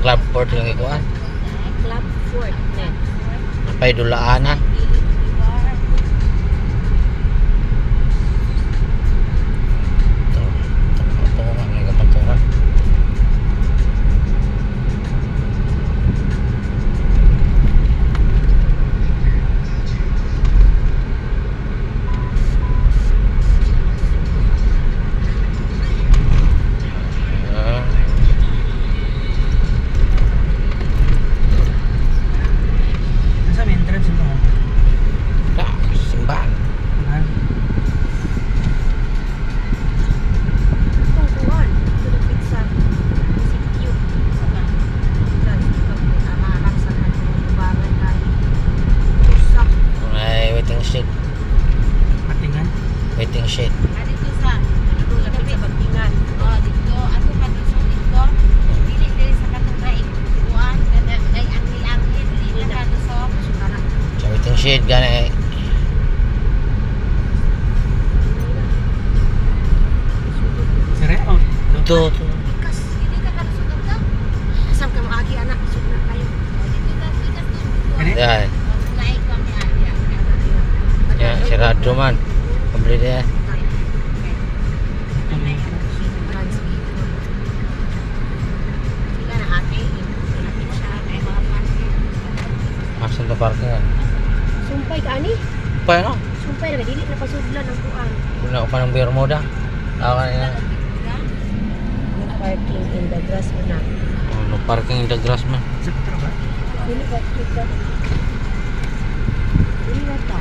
Club Fort yung ikuan. Club Fort net. Napay dulaanan. Ito nga, may kapantungan. Simbahan. Tungkuan. Ito na pizza. CQ. Dan, pag-amarak sa kanong lubangan tayo. Usak. May waiting shed. Patingan. Waiting shed. Dito sa Ito na pizza bagtingan. oh dito ato pa dito dili diri sa katong kuan kada ay angil dili na kado so Sa waiting shed gana eh. Sere, oh. Ito. Pikas. dili ka kado so ka Asam ka maagi anak. Isog na kayo. dito na Kani? Yan. nay kami area Yan, sirado man. Pabili niya. Sila na ate. Pinapit siya. ay mga parking Asan na parking yan? Sumpay ka ani? Pa ano? Sumpay na. Dili na pasudlan ang kuan. Wala ko pa ng Bermuda. Ako kanina. No parking in the grass mo na. No parking in the grass man. Sa patra ba? Dili ka kita. Dili na ta.